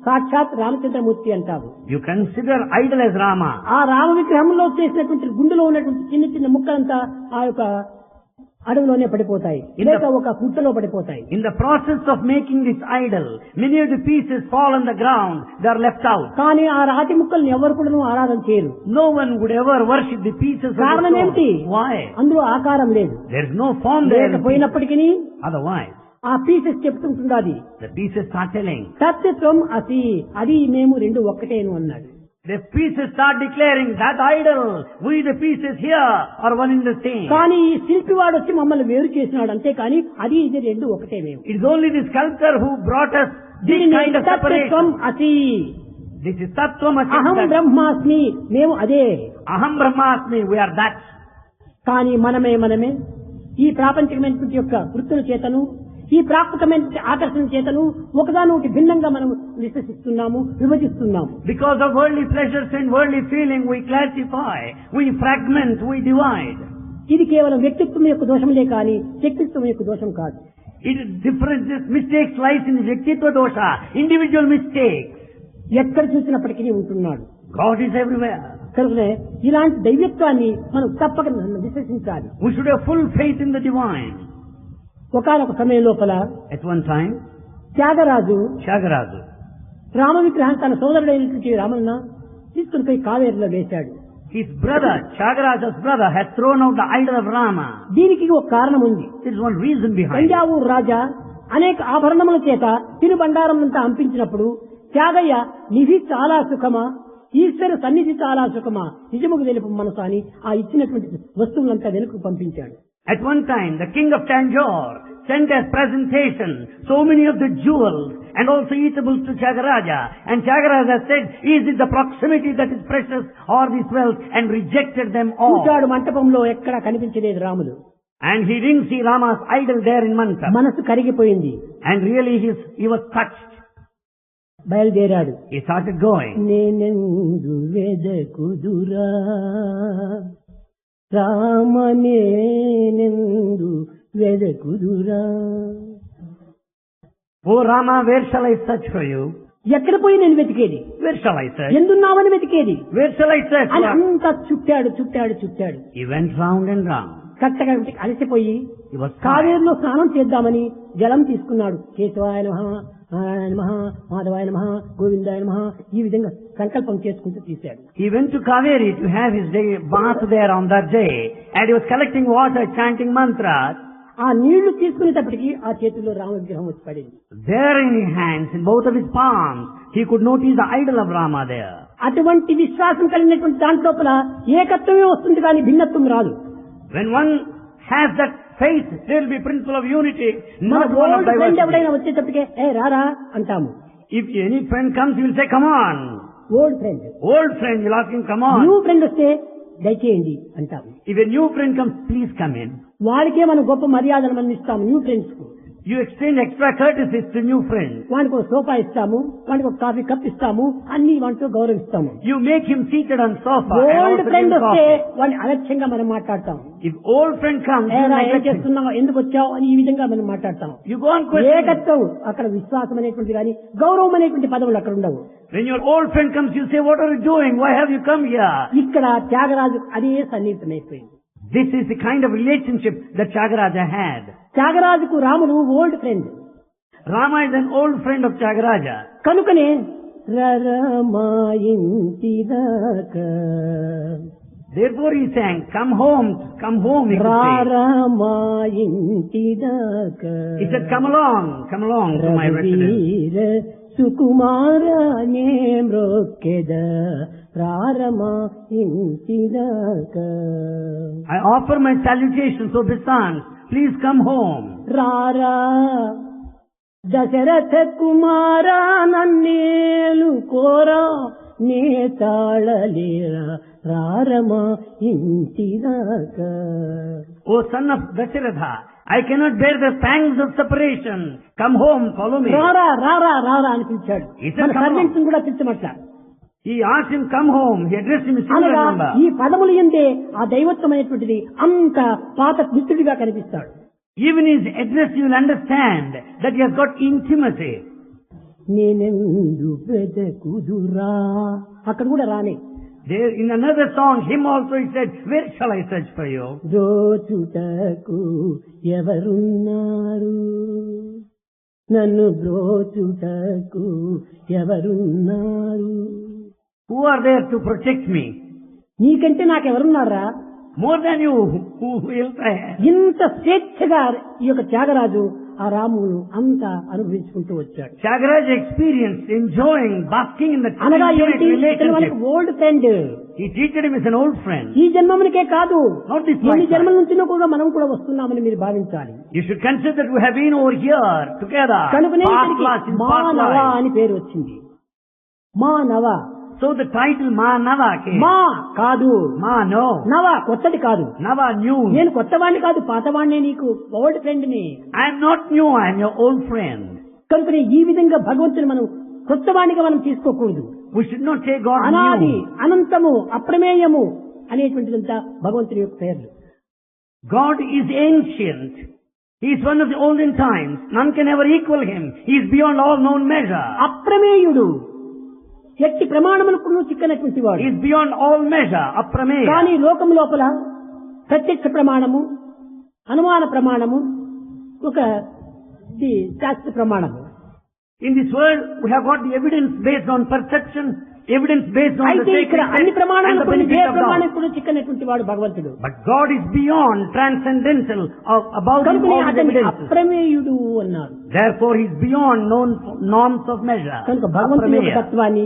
సాక్షాత్ రామచంద్రమూర్తి అంటారు. You consider idol as Rama. ఆ రామ విగ్రహంలో చేసినటువంటి గుండెలో ఉన్నటువంటి చిన్న చిన్న ముక్కలంతా ఆ యొక్క అడవిలోనే పడిపోతాయి, లేక ఒక గుట్టలో పడిపోతాయి. In the process of making this idol, many of the pieces fall on the ground. They are left out. కానీ ఆ రాతి ముక్కల్ని ఎవరు కూడా ఆరాధన చేయరు. No one would ever worship the pieces of the కారణం ఏమిటి? stone. Why? అందులో ఆకారం లేదు. There is no form there. లేకపోయినప్పటికీ Otherwise, ఆ పీసెస్ చెప్తుంటున్నది the pieces start telling. సత్యత్వం అసి, అది మేము రెండు ఒక్కటేను అన్నాడు. The pieces start declaring that idol, we the pieces here are one in the same. కానీ ఈ శిల్పి వాడు వచ్చి మమ్మల్ని వేరు చేసినాడు, అంతే కానీ అది ఇది రెండు ఒకటే మేము. It is only the sculptor who brought us this దీనిని kind of సత్యత్వం separation. అసి, This is Tattvam అహం Asya. బ్రహ్మాస్మి, మేము అదే. Aham Brahmasmi, we are that. కానీ మనమే ఈ ప్రాపంచికమైనటువంటి యొక్క వృత్తుల చేతను ఈ ప్రాకృతమైన ఆకర్షణ చేతను ఒకదానొకటి భిన్నంగా మనం విశ్వసిస్తున్నాము, విభజిస్తున్నాము. Because of worldly pleasures and worldly feeling, we classify, we fragment, we divide. ఇది కేవలం వ్యక్తిత్వం యొక్క దోషములే కానీ శక్తిత్వం యొక్క దోషం కాదు. It is differences, mistakes lies in Vyaktitva dosha, individual mistakes. ఎక్కడ చూసినప్పటికీ ఉంటున్నాడు. God is everywhere. కనుక ఇలాంటి దైవత్వాన్ని మనం తప్పక విశ్వసించాలి. We should have full faith in the divine. ఒకానొక సమయం లోపల At one time, Tyagaraju Tyagaraja, Rama విగ్రహం తన సోదరుడైనటువంటి రామన్న తీసుకుని పోయి కావేరిలో వేశాడు. his brother, Tyagaraja's brother, had thrown out the idol of Rama. దీనికి ఒక కారణం ఉంది. There is one reason behind it. Thanjavur రాజా అనేక ఆభరణముల చేత తినుబండారం అంతా అంపించినప్పుడు త్యాగయ్య నిధి చాలా సుఖమా, ఈశ్వర సన్నిధి చాలా సుఖమా, నిజముకు తెలుపు మనసు అని ఆ ఇచ్చినటువంటి వస్తువులంతా వెనుకకు పంపించాడు. At one time, the king of Tanjore sent as presentation so many of the jewels and also eatables to Tyagaraja. And Tyagaraja said, is it the proximity that is precious or this wealth? And rejected them all. చూచాడు మంటపంలో ఎక్కడా కనిపించలేదు రాముడు. And he didn't see Rama's idol there in Manta. మనసు కరిగిపోయింది. And really he was touched. బయలుదేరాడు. He started going. నేనెందు వెదకుదురా Rama, నేనెందు వెదకుదురా. Oh Rama, where shall I search for you? ఎక్కడ పోయి నేను వెతికేది? Where shall I search? ఎందున్నామని వెతికేది? Where shall I search? అని అంతా చుట్టాడు. He went round and round. కట్టగా అలసిపోయి He was tired. కావేరులో స్నానం చేద్దామని జలం తీసుకున్నాడు. కేశవాయ నమః, నారాయణ నమః, మాధవాయ నమః, గోవిందాయ నమః, ఈ విధంగా సంకల్పం చేసుకుంటూ తీశాడు. He went to Kaveri to have his day bath there on that day, and he was collecting water, chanting mantras. ఆ నీళ్లు తీసుకునేటప్పటికి ఆ చేతుల్లో రామ విగ్రహం వచ్చి పడింది. There in his hands, in both of his palms, he could notice the idol of Rama there. అటువంటి విశ్వాసం కలిగినటువంటి దాంట్లోపల ఏకత్వమే వస్తుంది కానీ భిన్నత్వం రాదు. When one has that faith, there will be principle of unity, మన not one of old friend diversity. ఎవడైనా వచ్చేటప్పటికే రారా అంటాము. If any friend comes, he will say, come on. Old friend. Old friend, you'll ask him, come on. New friend వస్తే దయచేయండి అంటాము. If a new friend comes, please come in. వాడికే మనం గొప్ప మర్యాదలు మనం ఇస్తాము న్యూ ఫ్రెండ్స్ కు. You extend extra courtesies to new friends. వానికి ఒక సోఫా ఇస్తాము, వానికి ఒక కాఫీ కప్ ఇస్తాము, అన్ని వాటితో గౌరవిస్తాము. You make him seated on sofa. and old also friend give వస్తే coffee. వాడిని అలక్ష్యంగా మనం మాట్లాడతాం. If old friend comes, you ఏం neglect him. చేస్తున్నావు, ఎందుకు వచ్చావు అని ఈ విధంగా మనం మాట్లాడతాం. You go on questioning. ఏకత్వం అక్కడ విశ్వాసం అనేటువంటి కానీ గౌరవం అనేటువంటి పదవులు అక్కడ ఉండవు. When your old friend comes, you say, what are you doing? Why have you come here? ఇక్కడ త్యాగరాజు అదే సన్నిహితమైపోయింది. This is the kind of relationship that Tyagaraja had. త్యాగరాజుకు రాముడు old friend Rama is an old friend of Tyagaraja. కనుకనే రరమాయింటిదాకా Therefore he sang, come home, he could say. రరమాయింటిదాకా He said, come along to my residence. రఘువీర సుకుమారనే మ్రొక్కెద ప్రారమా ఇంటిదాకా. I offer my salutations, obeisance. Please come home. రారా దశరథ కుమారా నన్నేలు కోరా నే తాళలేరా రారమా ఇంటిదాకా. O son of Dasharatha, I cannot bear the pangs of separation. Come home, follow me. రారా రారా రారా అని పిలిచాడు. He said, మన "Come on." Servants కూడా పిలిచమట్ల. He asked him, come home. He addressed him in singular అనగా number. ఈ పదములు ఎందే ఆ దైవత్వమైనటువంటిది అంత పాత మిత్రుడిగా కనిపిస్తాడు. Even his address you will understand that he has got intimacy. నేనెందు వెదకుదురా అక్కడ కూడా రానే. There in another song, him also he said, where shall I search for you? బ్రోచుటకు ఎవరున్నారు, నన్ను బ్రోచుటకు ఎవరున్నారు. Who are there to protect me? నీకంటే నాకెవరున్నారా? More than you, who else I have? ఇంత స్వేచ్ఛగా ఈ యొక్క త్యాగరాజు ఆ రాముడు అంతా అనుభవించుకుంటూ వచ్చాడు. Tyagaraja experienced enjoying, basking in the అనగా intimate ఏంటి, ఇతను మనకి relationship. Old friend. He treated him as an old friend. ఈ జన్మమునికే కాదు, Not this ఎన్ని lifetime. జన్మల నుంచి కూడా మనం కూడా వస్తున్నామని మీరు భావించాలి. You should consider that we have been over here together. కనుకనే Past ఇతనికి lives, in past మానవ lives. అని పేరు వచ్చింది. మానవ. So the title Manava came. మా కాదు, Ma, no. నవ కొత్తది కాదు. Nava, new. నేను కొత్తవాణ్ణి కాదు, పాతవాణ్ణే, నీకు ఓల్డ్ ఫ్రెండ్ ని. I am not new, I am your old friend. కనుక ఈ విధంగా భగవంతుని మనం కొత్తవాణిగా మనం తీసుకోకూడదు. We should not say God అనాది, new. అనంతము, అప్రమేయము అనేటువంటిదంతా భగవంతుని యొక్క పేర్లు. God is ancient. He is one of the olden times. None can ever equal him. He is beyond all known measure. అప్రమేయుడు, ఎట్టి ప్రమాణములకు చిక్కనటువంటి వాడు. He is beyond all measure, aprameya. కానీ లోకం లోపల ప్రత్యక్ష ప్రమాణము, అనుమాన ప్రమాణము, ఒక శాస్త్ర ప్రమాణము. In this world, we have got the evidence based on perception, evidence based on the అయితే ఇక్కడ sacred అన్ని text and the ప్రమాణాలకు benefit of God. ప్రమాణాలకు చిక్కనటువంటి వాడు భగవంతుడు. But God is beyond, transcendental, above కనుక all the అతన్ని evidence. అప్రమేయుడు అన్నారు. Therefore, He is beyond known norms of measure. కనుక భగవంతుని యొక్క Aprameya. తత్వాన్ని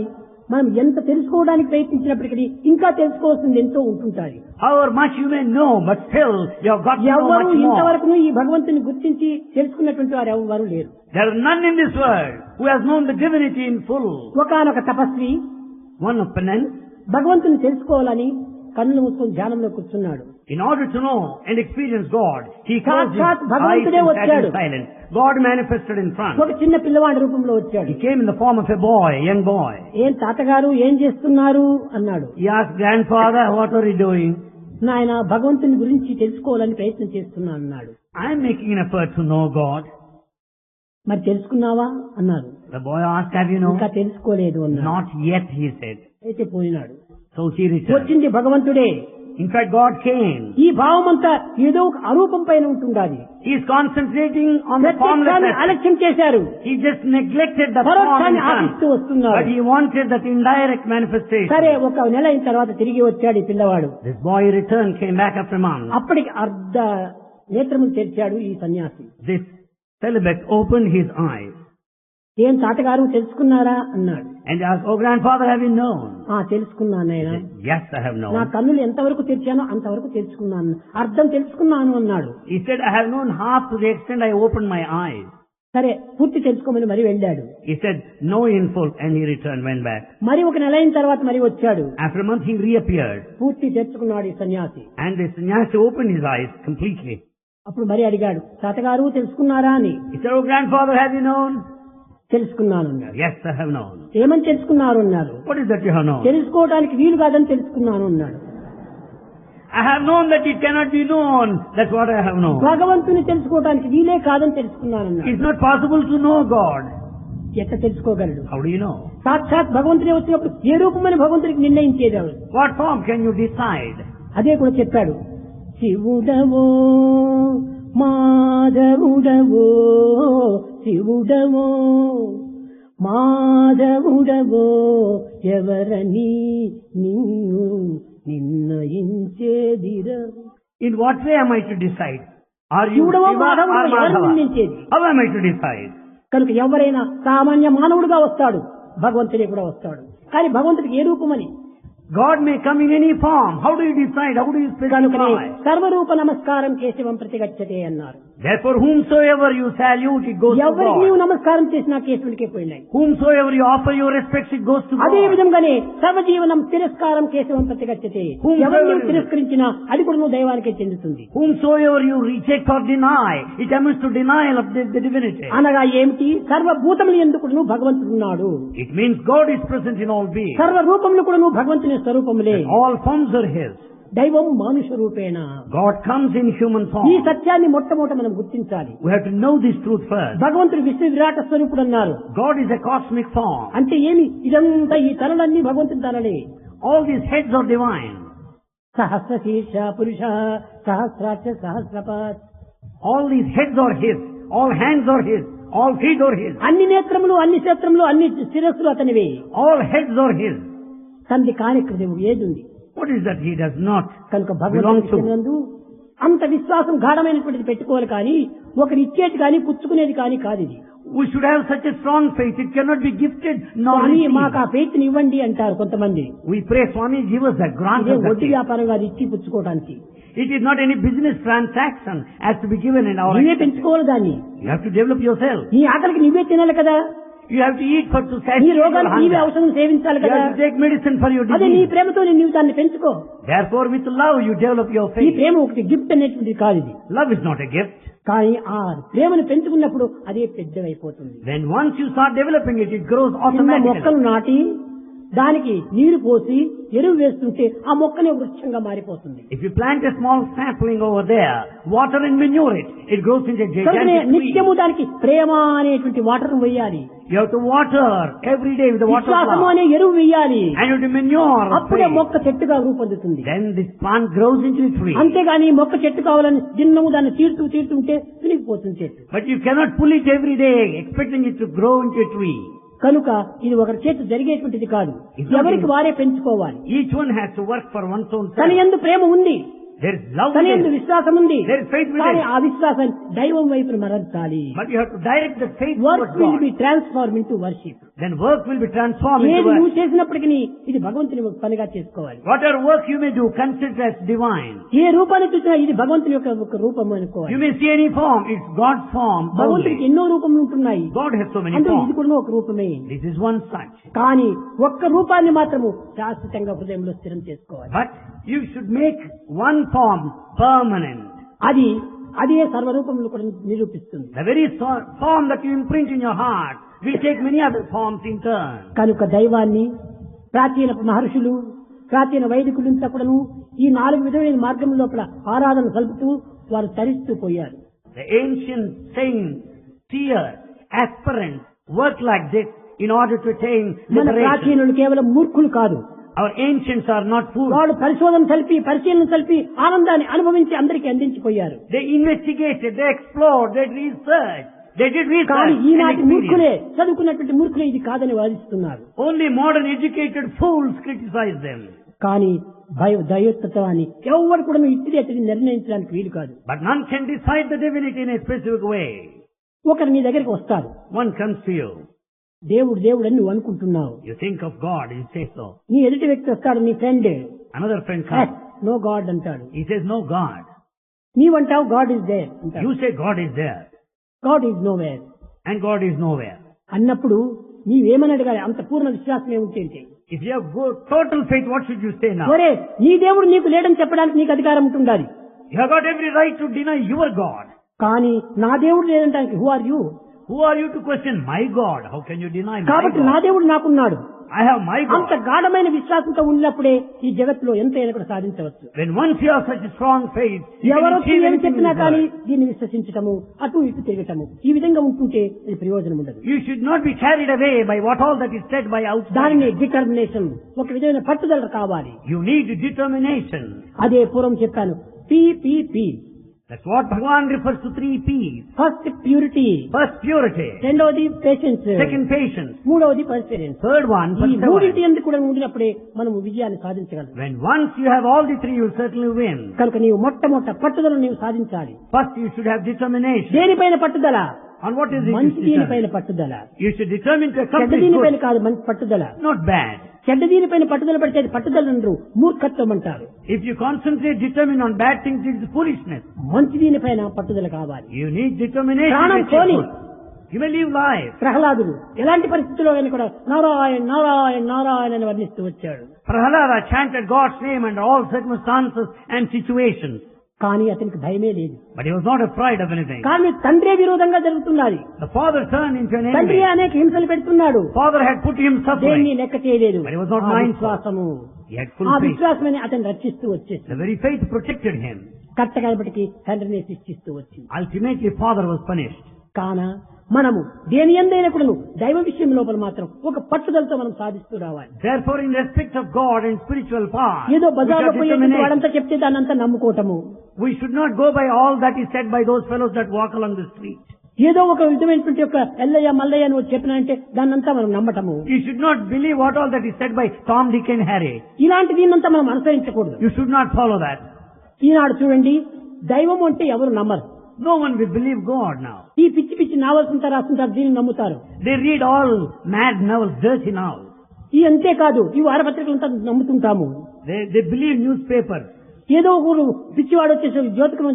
మనం ఎంత తెలుసుకోవడానికి ప్రయత్నించినప్పటికీ ఇంకా తెలుసుకోవాల్సింది ఎంతో ఉంటుంటాయి. However much you may know, but still you have got to know ఎవరు much more. ఇంతవరకు ఈ భగవంతుని గుర్తించి తెలుసుకున్నటువంటి వారు ఎవరు లేరు. There are none in this world who has known the divinity in full. ఒకానొక తపస్వి One opponent, భగవంతుని తెలుసుకోవాలని కన్నులు మూసుకొని ధ్యానంలో కూర్చున్నాడు. in order to know and experience God, he closed his సాక్షాత్ eyes భగవంతుడే and sat వచ్చాడు. in silence. God manifested in front. ఒక చిన్న పిల్లవాడి రూపంలో వచ్చాడు. He came in the form of a boy, a young boy. ఏం తాతగారు ఏం చేస్తున్నారు అన్నాడు. He asked, grandfather, what are you doing? నాయన భగవంతుని గురించి తెలుసుకోవాలని ప్రయత్నం చేస్తున్నా అన్నాడు. I am making an effort to know God. మరి తెలుసుకున్నావా అన్నారు. The boy asked, have you known? ఇంకా తెలుసుకోలేదు అన్నాడు. Not yet, he said. అయితే పోయినాడు. So he returned. వచ్చింది భగవంతుడే. In fact, God came. ఈ భావం అంతా ఏదో ఒక అరూపం పైన ఉంటుండాలి. He is concentrating on the formless ప్రత్యక్షాన్ని aspect. అలక్ష్యం చేశారు. He just neglected the form పరోక్షాన్ని and ఆశిస్తూ front. వస్తున్నారు. But he wanted that indirect manifestation. సరే ఒక నెల అయిన తర్వాత తిరిగి వచ్చాడు ఈ పిల్లవాడు. This boy returned, came back after a month. అప్పటికి అర్ధ నేత్రములు తెరిచాడు ఈ సన్యాసి. This celibate opened his eyes ఏం తాతగారు తెలుసుకున్నారా అన్నాడు. and asked, oh grandfather, have you known? తెలుసుకున్నాను He ఆయన. said, yes, I have నా known. కన్నులు ఎంతవరకు తెరిచానో అంతవరకు తెలుసుకున్నాను, అర్థం తెలుసుకున్నాను అన్నాడు. He said, I have known half to the extent I opened my eyes. సరే పూర్తి తెలుసుకోమని మరి వెళ్ళాడు. He said, no in full, and he returned, went back. మరి ఒక నెల అయిన తర్వాత మరి వచ్చాడు. After a month he reappeared, పూర్తి తెచ్చుకున్నాడు ఈ సన్యాసి. and the sannyasi opened his eyes completely. అప్పుడు మరి అడిగాడు, తాతగారు తెలుసుకున్నారా అని. He said, oh grandfather, have you known? తెలుసుకున్నాను అన్నాడు. Yes, I have known. ఏమని తెలుసుకున్నారు అన్నారు. What is that you have known? తెలుసుకోవడానికి వీలు కాదని తెలుసుకున్నాను అన్నాడు. I have known that it cannot be known. That's what I have known. భగవంతుని తెలుసుకోవడానికి వీలే కాదని తెలుసుకున్నాను అన్నాడు. It's not possible to know God. ఎట్లా తెలుసుకోగలడు? How do you know? సాక్షాత్ భగవంతుడే వచ్చినప్పుడు ఏ రూపమని భగవంతుడికి నిర్ణయించేదాడు. What form can you decide? అదే కూడా చెప్పాడు. శివుడవో మాధవుడవో, శివుడవో మాధవుడవో ఎవరని నిన్ను నిర్ణయించేదిరా. In what way am I to decide? Are you శివుడవో Shiva or మాధవుడవో ఎవరిని Madhava? నిర్ణయించేది? How am I to decide? కనుక ఎవరైనా సామాన్య మానవుడుగా వస్తాడు, భగవంతుడే కూడా వస్తాడు. కానీ భగవంతుడికి ఏ రూపమని? God may come in any form. How do you decide? How do you కనుకనే specify? సర్వరూప నమస్కారం కేశవం ప్రతిగచ్చతే అన్నారు. Therefore, whomsoever you salute, it goes to ఎవరికి నీవు God. నమస్కారం చేసినా కేశవుడికే పోయినాయి. Whomsoever you offer your respects, it goes to అదే God. విధంగానే సర్వజీవనం తిరస్కారం కేశవం ప్రతిగచ్చతే. ఎవరు నీవు తిరస్కరించినా అది కూడా నువ్వు దైవానికే చెందుతుంది. Whomsoever you reject or deny, it amounts to denial of the divinity. అనగా ఏమిటి? సర్వభూతములు ఎందుకు నువ్వు భగవంతుడు ఉన్నాడు. It means God is present in all beings. సర్వ రూపములు కూడా నువ్వు భగవంతుని స్వరూపములే. All forms are His. దైవం మానుష రూపేణ. God comes in human ఈ form. సత్యాన్ని మొట్టమొదట మనం గుర్తించాలి. We have to know this truth first. భగవంతుడు విశ్వ విరాట స్వరూపుడు అన్నారు. God is a cosmic form. అంటే ఏమి? ఇదంతా ఈ తలలన్నీ భగవంతుని తలలే. All these heads are divine. సహస్ర శీర్ష పురుష సహస్రాక్ష సహస్రపాత్. All these heads are His. All hands are His. All feet are His. అన్ని నేత్రములు, అన్ని క్షేత్రములు, అన్ని శిరస్సులు అతనివే. All heads are His. తండ్రి కార్యక్రమం ఏదుంది? What is that He does not కనుక belong to? భగవంతుడు అంత విశ్వాసం గాఢమైనటువంటిది పెట్టుకోవాలి, కానీ ఒకరు ఇచ్చేది కానీ పుచ్చుకునేది కానీ కాదు ఇది. We should have such a strong faith. It cannot be gifted nor Swamy received. మాకు ఆ ఫెయిత్ ఇవ్వండి అంటారు కొంతమంది. We pray, Swami, give us that grant ఇదే of that వడ్డీ faith. వ్యాపారం కాదు ఇచ్చి పుచ్చుకోవడానికి. It is not any business transaction as to be given in our నీవే acceptance. పెంచుకోవాలి దాన్ని. You have to develop yourself. నీ ఆకలికి నీవే తినాలి కదా. You have to eat for to నీ satisfy your రోగానికి నీవే hunger. ఔషధం సేవించాలి You కదా. have to take medicine for your అదే నీ disease. ప్రేమతో నీవు దాన్ని పెంచుకో. Therefore, with love, you develop your ఈ faith. ప్రేమ ఒకటి గిఫ్ట్ అనేటువంటిది కాదు ఇది. Love is not a gift. కానీ ఆ ప్రేమను పెంచుకున్నప్పుడు అదే పెద్దదైపోతుంది. Then once you start developing it, it grows చిన్న automatically. మొక్కలు నాటి దానికి నీరు పోసి ఎరువు వేస్తుంటే ఆ మొక్కనే వృక్షంగా మారిపోతుంది. If you plant a small sapling over there, water and manure it, it grows into a gigantic tree. నిత్యము దానికి ప్రేమ అనేటువంటి వాటర్ వేయాలి. You have to water every day with the water విశ్వాసము అనే ఎరువు వేయాలి. and you have to manure. అప్పుడే మొక్క చెట్టుగా రూపొందుతుంది. Then this plant grows into a tree. అంతేగాని మొక్క చెట్టు కావాలని దిన్నము దాన్ని తీరుతుంటే తిరిగిపోతుంది చెట్టు. But you cannot pull it every day expecting it to grow into a tree. కనుక ఇది ఒకరి చేత జరిగేటువంటిది కాదు. ఎవరికి వారే పెంచుకోవాలి. Each one has to work for one's own self. తన యందు ప్రేమ ఉంది, there is love, తన యందు విశ్వాసం ఉంది. there is faith కానీ within. ఆ విశ్వాసాన్ని దైవం వైపు మరల్చాలి. But you have to direct the faith work towards will God. Be transform into worship. Then work will be transformed ఏది into నువ్వు work. చేసినప్పటికీ ఇది భగవంతుని పనిగా చేసుకోవాలి. Whatever work you may do, consider as divine. ఏ రూపాన్ని చూసినా ఇది భగవంతుని యొక్క ఒక రూపం అనుకోవాలి. You may see any form, it's God's form భగవంతుడికి only. ఎన్నో రూపములు ఉంటున్నాయి. God has so many అంటే ఇది forms. కూడా ఒక రూపమే. This is one such. కానీ ఒక్క రూపాన్ని మాత్రము శాశ్వతంగా హృదయంలో స్థిరం చేసుకోవాలి. But you should make one form permanent. అదే సర్వరూపములు కూడా నిరూపిస్తుంది. The very form that you imprint in your heart will take many other forms in turn. కనుక దైవాన్ని ప్రాచీన మహర్షులు, ప్రాచీన వైదికులంతా కూడాను ఈ 4 విధమైన మార్గం లోపల ఆరాధన కలుపుతూ వారు తరిస్తూ పోయారు. The ancient saints, seers, aspirants work like this in order to attain మన liberation. ప్రాచీనులు కేవలం మూర్ఖులు కాదు. Our ancients are not fools. వాళ్ళు పరిశీలన కలిపి ఆనందాన్ని అనుభవించి అందరికీ అందించిపోయారు. They investigated, they explored, they researched. They did కానీ research ఈనాటి and మూర్ఖులే, experience. చదువుకున్నటువంటి మూర్ఖులే ఇది కాదని వాదిస్తున్నారు. Only modern educated fools criticize them. కానీ దైవత్వాన్ని ఎవరు కూడా ఇట్టి అతని నిర్ణయించడానికి వీలు కాదు. But none can decide the divinity in a specific way. ఒకరు నీ దగ్గరికి వస్తారు. One comes to you. దేవుడు అని నువ్వు అనుకుంటున్నావు. You think of God, you say so. నీ ఎదుటి వ్యక్తి వస్తాడు, నీ friend. Another friend comes. No God అంటాడు. He says, no God. నీవంటావు గాడ్ ఇస్ దేర్ అంటాడు. You say God is there. God is nowhere. And God is nowhere. అన్నప్పుడు నీవేమని అడగాలి? అంత పూర్ణ విశ్వాసం ఏమిటి? If you have total faith, what should you say now? ఒరే, నీ దేవుడు నీకు లేడని చెప్పడానికి నీకు అధికారం ఉంటుండాలి. You have got every right to deny your God. కానీ నా దేవుడు లేదంటానికి who are you? Who are you to question my God? How can you deny my కాబట్టి నా God? దేవుడు నాకున్నాడు. I have my అంత God. గాఢమైన విశ్వాసంతో ఉన్నప్పుడే ఈ జగత్తులో ఎంతైనా కూడా సాధించవచ్చు. When once you have such a strong faith, you can ఎవరో achieve ఏం anything in చెప్పినా this కానీ world. దీన్ని విశ్వసించటము, అటు ఇటు తిరగటము, ఈ విధంగా ఉంటుంటే ఇది ప్రయోజనం ఉండదు. You should not be carried away by what all that is said by దానిని outside. డిటర్మినేషన్, ఒక విధమైన పట్టుదల కావాలి. You need determination. అదే పూర్వం చెప్పాను, PPP. That's what Bhagavan refers to 3 P's. First purity, First, purity. రెండవది పేషెన్స్, Second, patience. మూడవది పర్సిస్టెన్స్. Third one, ఈ మూడింటి perseverance. ఎందుకు కూడా ఉండినప్పుడే మనం విజయాన్ని సాధించగలం. When once you have all the 3, you will certainly win. కనుక నీవు మొట్టమొదట పట్టుదలను నీవు సాధించాలి. First, you should have determination. దేనిపైన పట్టుదల? On what is it? you మంచి should దీనిపైన determine? పట్టుదల. You should determine to చెడ్డ accomplish దీనిపైన good. కాదు మంచి పట్టుదల. Not bad. చెడ్డ దీనిపైన పట్టుదల పడితే అది పట్టుదల అనరు, మూర్ఖత్వం అంటారు. If you concentrate, determine on bad things, it is foolishness. మంచి దీనిపైన పట్టుదల కావాలి. You need determination. ప్రాణం to achieve పోని. good. You may live life. ప్రహ్లాదుడు ఎలాంటి పరిస్థితుల్లో ఆయన కూడా నారాయణ నారాయణ నారాయణ అని వర్ణిస్తూ వచ్చాడు. Prahalada chanted God's name under all circumstances and situations. కానీ అతనికి భయమే లేదు. But he was not afraid of anything. కానీ తండ్రే విరోధంగా జరుగుతున్నది. The father turned into an తండ్రి enemy. అనేక హింసలు పెడుతున్నాడు. Father had put him దేన్ని suffering. లెక్క చేయలేదు. But he was not ఆ mindful. విశ్వాసము, He had full ఆ faith. విశ్వాసమని అతను రక్షిస్తూ వచ్చేసి The very faith protected him. కట్టగడపటికి తండ్రిని శిక్షిస్తూ వచ్చింది. Ultimately, father was punished. కాన మనము దేని ఎందైనా కూడా దైవ విషయం లోపల మాత్రం ఒక పట్టుదలతో మనం సాధిస్తూ రావాలి. Therefore, in respect of God and spiritual power, ఏదో we బజార్లో should పోయి determinate. వాడంతా చెప్తే దాన్నంతా నమ్ముకోవటము, We should not go by all that is said by those fellows that walk along the street. ఏదో ఒక విధమైనటువంటి యొక్క ఎల్లయ్య మల్లయ్య అని చెప్పినంటే దాన్నంతా మనం నమ్మటము. You should not believe what all that is said by Tom, Dick and Harry. ఇలాంటి దీన్నంతా మనం అనుసరించకూడదు. You should not follow that. ఈనాడు చూడండి, దైవం అంటే ఎవరు నమ్మరు. No one will believe God now. ఈ పిచ్చి పిచ్చి నావల్స్ అంతా రాస్తుంటారు, దీన్ని నమ్ముతారు. They read all mad novels, dirty novels. ఈ అంతేకాదు, ఈ వారపత్రికలంతా నమ్ముతుంటాము. They believe newspapers. ఏదో ఊరు పిచ్చివాడు వచ్చేసి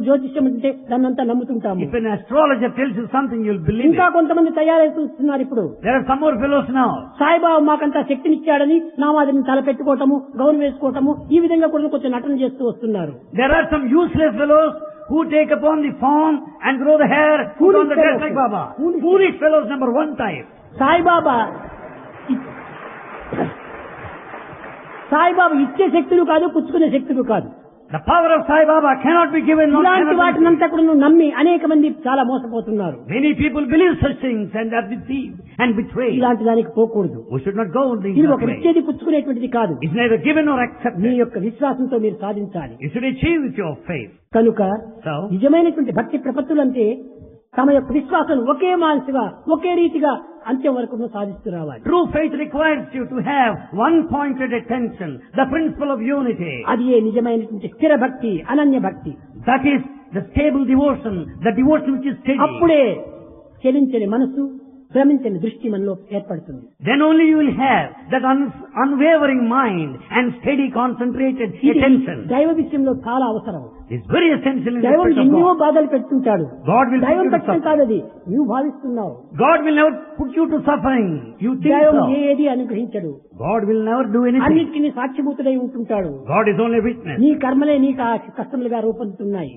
జ్యోతిష్యం అంటే దాన్నంతా నమ్ముతుంటాము. If an astrologer tells you something, you'll believe ఇంకా it. కొంతమంది తయారైతున్నారు ఇప్పుడు. There are some more fellows now. Saibaba మాకంతా శక్తినిచ్చాడని నామాదిని తల పెట్టుకోవటము, గౌను వేసుకోవటము, ఈ విధంగా కూడా కొంచెం నటన చేస్తూ వస్తున్నారు. There are some useless fellows who take upon the form and grow the hair, put on the dress like Baba. Foolish fellows, number 1 type. Saibaba Saibaba ఇచ్చే శక్తులు కాదు, పుచ్చుకునే శక్తులు కాదు. The power of Sai Baba cannot be given. ఇలాంటి వాటినంతా కూడా నువ్వు నమ్మి అనేక మంది చాలా మోసపోతున్నారు. Many people believe such things and are deceived and betrayed. ఇలాంటి దానికి పోకూడదు. We should not go in ఇది this ఒక way. ఇచ్చేది పుచ్చుకునేటువంటిది కాదు. It's neither given nor accepted. మీ యొక్క విశ్వాసంతో మీరు సాధించాలి. You should achieve with your faith. కనుక So, నిజమైనటువంటి భక్తి ప్రపత్తులంటే తమ యొక్క విశ్వాసం ఒకే మానసిగా ఒకే రీతిగా అంత్యం వరకు సాధిస్తూ రావాలి. true faith requires you to have one-pointed attention, the principle of unity. అది ఏ నిజమైనటువంటి స్థిర భక్తి, అనన్య భక్తి. That is the stable devotion, the devotion which is steady. అప్పుడే చలించని మనసు, భ్రమించని దృష్టి మనలో ఏర్పడుతుంది. Then only you will have that unwavering mind and steady concentrated attention. దైవ విషయంలో చాలా అవసరం. It's very essential in the దైవం respect of ఎన్నో God. బాధలు పెడుతుంటాడు. God will put దైవం you to కష్టం suffering. కాదు, అది నువ్వు భావిస్తున్నావు. God will never put you to suffering. You think దైవం so. ఏది అనుగ్రహించడు. God will never do anything. అన్నిటికీ సాక్షిభూతుడై ఉంటుంటాడు. God is only witness. నీ కర్మలే నీకు ఆ కష్టములుగా రూపొందుతున్నాయి.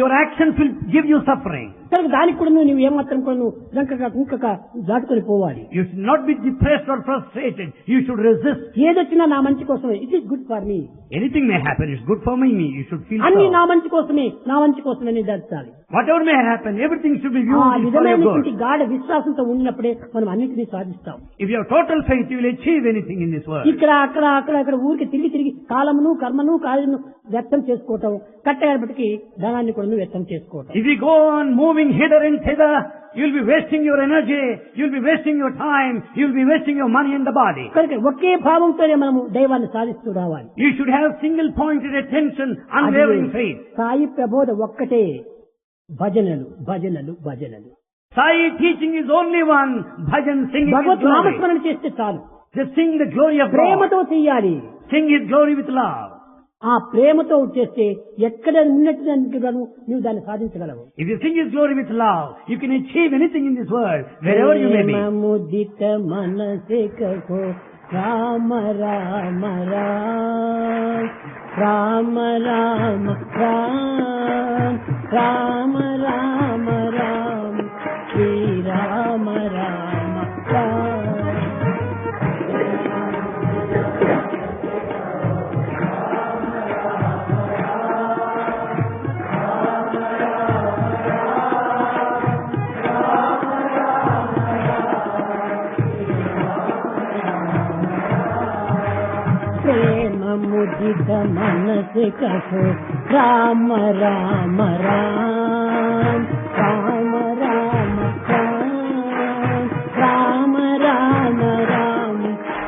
Your actions will give you suffering. కనుక దానికి కూడా నువ్వు ఏమాత్రం కూడా నువ్వు రంకగా కుంకక దాటుకొని పోవాలి. You should not be depressed or frustrated. You should resist. ఏదొచ్చినా నా మంచి కోసమే. It is good for me. Anything may happen. It's good for me. You should feel అన్ని so. నా మంచి కోసమే, నా మంచి కోసమే నిర్ధారించాలి. Whatever may happen, everything should be ఆ viewed for your విధమైనటువంటి good. గాఢ విశ్వాసంతో ఉన్నప్పుడే మనం అన్నిటినీ సాధిస్తాం. If you have total faith, you will achieve anything in this world. ఇక్కడ అక్కడ ఊరికి తిరిగి కాలమును కర్మను కార్యను వ్యక్తం చేసుకోవటం, కట్టబట్టికి ధనాన్ని కూడా వ్యక్తం చేసుకోవటం. If you go on moving hither and thither, you'll be wasting your energy, you'll be wasting your time, you'll be wasting your money and the body. కనుక ఒకే భావంతోనే మనము దైవాన్ని సాధిస్తూ రావాలి. You should have single-pointed attention, unwavering faith. Sai ప్రబోధ ఒక్కటే, భజనలు భజనలు భజనలు. Sai teaching is only one, bhajan singing His Bhagwat glory. నామస్మరణ చేస్తే చాలు. Just sing the glory of God. ప్రేమతో చెయ్యాలి. Sing His glory with love. ఆ ప్రేమతో చేస్తే ఎక్కడ ఉన్నట్టుగాను నువ్వు దాన్ని సాధించగలవు. If you sing His glory with love, you can achieve anything in this world, wherever you may be. ముదిత మనసే కహో రామ రామ రామ రామ రామ రామ రామ రామ శ్రీ రామ రామ రామ. ప్రేమ ముదిత మనసే కహో రామ రామ రామ రామ రామ రామ రామ రామ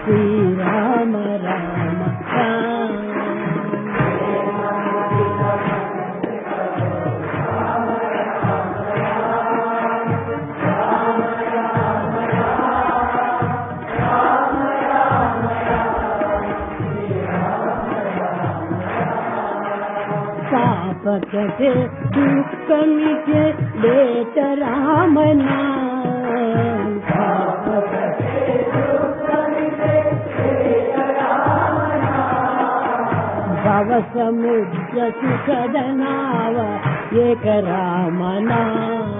శ్రీ రామ రామ రామ. పాపకటే దుఃఖమికే లేత రామ నామ. భవ సముద్ర సుఖద నావ ఏక రామ నామ.